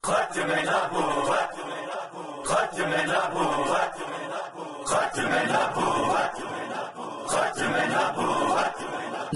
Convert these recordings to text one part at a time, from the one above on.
ختم نبوت، ختم نبوت، ختم نبوت، ختم نبوت.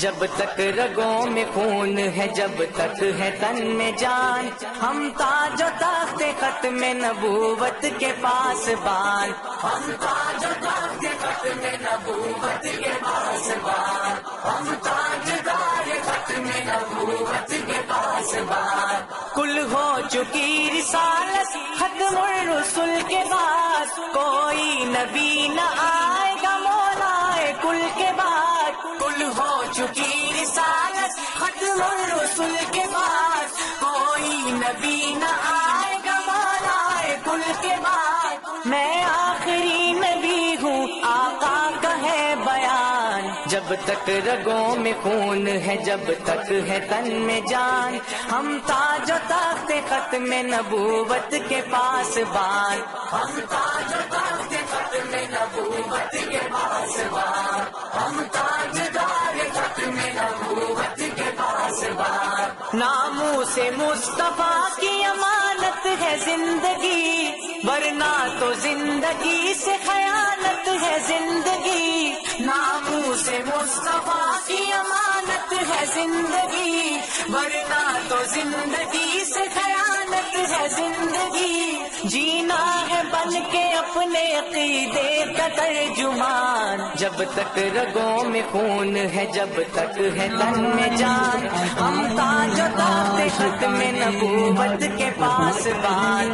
جب تک رگوں میں خون ہے، جب تک ہے تن میں جان، ہم تاج و تخت ختم نبوت کے پاس بان. ہم تاج و تخت ختم نبوت کے پاس بان، ہم تاجدار ختم نبوت کے پاس بان. کل ہو چکی رسالت ختم الرسل کے بعد، کوئی نبی نہ آئے گا مولا کل کے بعد. کل ہو چکی رسالت ختم الرسل کے بعد، کوئی نبی نہ آئے گا مولا کل کے بعد. میں آخری نبی ہوں، آقا کا ہے بیان. جب تک رگوں میں خون ہے، جب تک ہے تن میں جان، ہم تاج و تخت ختم نبوت کے پاس بان. ہم تاج و تخت ختم نبوت کے پاس بان، ہم تاجدار ختم نبوت کے پاس بان. ناموس مصطفیٰ کی امانت ہے زندگی، ورنہ تو زندگی سے خیانت ہے زندگی. ناموس مصطفیٰ کی امانت ہے زندگی، ورنہ تو زندگی سے خیانت ہے زندگی. جینا ہے بن کے اپنے عقیدے کا ترجمان. جب تک رگوں میں خون ہے، جب تک ہے تن میں جان، ہم تاج و تخت ختم نبوت کے پاس بان.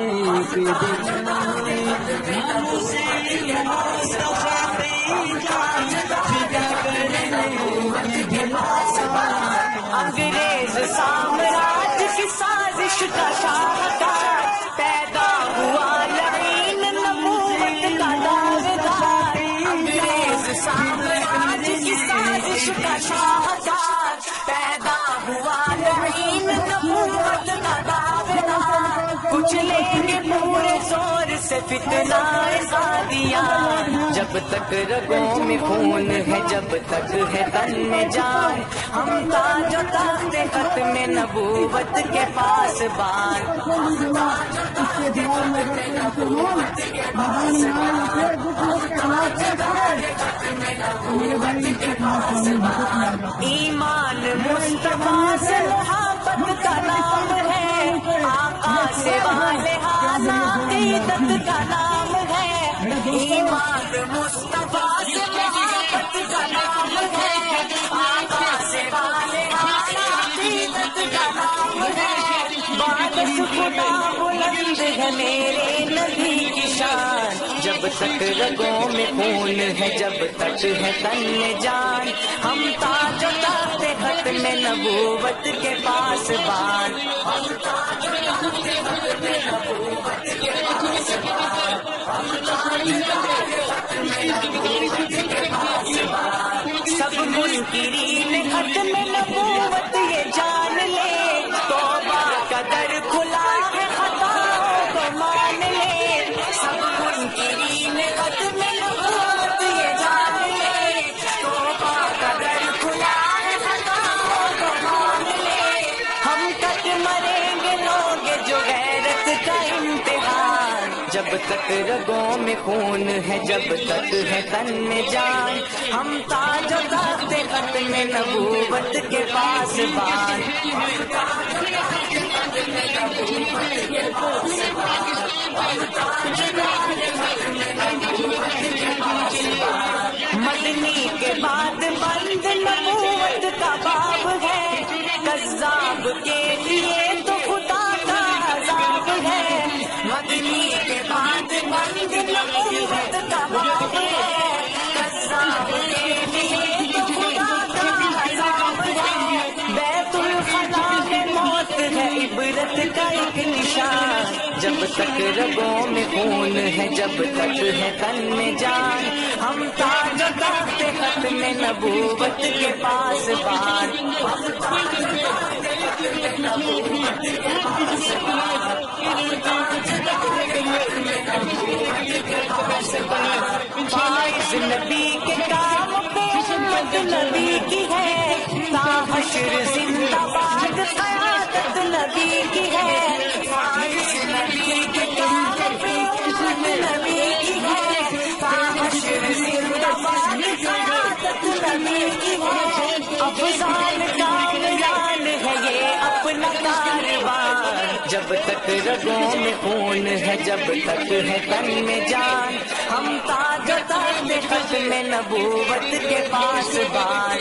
انگریز سامراج کی سازش کا شاہکار، پیدا ہوا لعین نبوت کا داغدار. انگریز سامراج کی سازش کا شاہکار، پیدا ہوا لعین نبوت کا داغدار. کچھ لیں گے پورے زور سے فتنہ قادیان. جب تک رگوں میں خون ہے، جب تک ہے تن میں جان، ہم تاج و تخت ختم نبوت کے پاس بان. ایمان مصطفیٰ سے محبت کا نام ہے، آقا سے والہانہ عقیدت کا نام ہے. ایمان مصطفیٰ سے محبت کا نام ہے، آقا سے والہانہ عقیدت کا نام ہے. بارش خدا بلند ہے میرے نبی کی شان. جب تک رگوں میں خون ہے، جب تک ہے تن میں جان، ہم تاج و تخت ختم نبوت کے پاس بان. ہم تاج و تخت ختم نبوت کے پاس بان، ہم تاجدار ختم نبوت کے پاس بان. سب منکرین ختم نبوت یہ جان لے، توبہ کا در کھلا ہے خطاؤں کو مان لے. سب منکرین ختم نبوت یہ جان لے، توبہ کا در کھلا ہے خطاؤں کو مان لے. ہم تک مریں گے لوگ جو غیرت کا امتحان. جب تک رگوں میں خون ہے، جب تک ہے تن میں جان، ہم تاج و تخت ختم نبوت کے پاس بان. مدنی کے بعد بند نبوت کا باب ہے، کذاب کے لیے تو خدا کا عذاب ہے. مدنی کے بعد بند نبوت کا باب ہے، کذاب کے لیے تو خدا کا عذاب ہے. بیت الخلا میں موت ہے عبرت کا ایک نشان. جب تک رگوں میں خون ہے، جب تک ہے تن میں جان، ہم تاج و تخت ختم نبوت کے پاس بان. ہم تاج و تخت ختم نبوت کے پاس بان، ہم تاجدار ختم نبوت کے پاس بان. فائز نبی کے کام پہ امت نبی کی ہے، تا حشر زندہ باد قیادت نبی کی ہے. فائز کاروان، جب تک رگوں میں خون ہے، جب تک ہے تن میں جان، ہم تاج و تخت ختم نبوت کے پاسبان،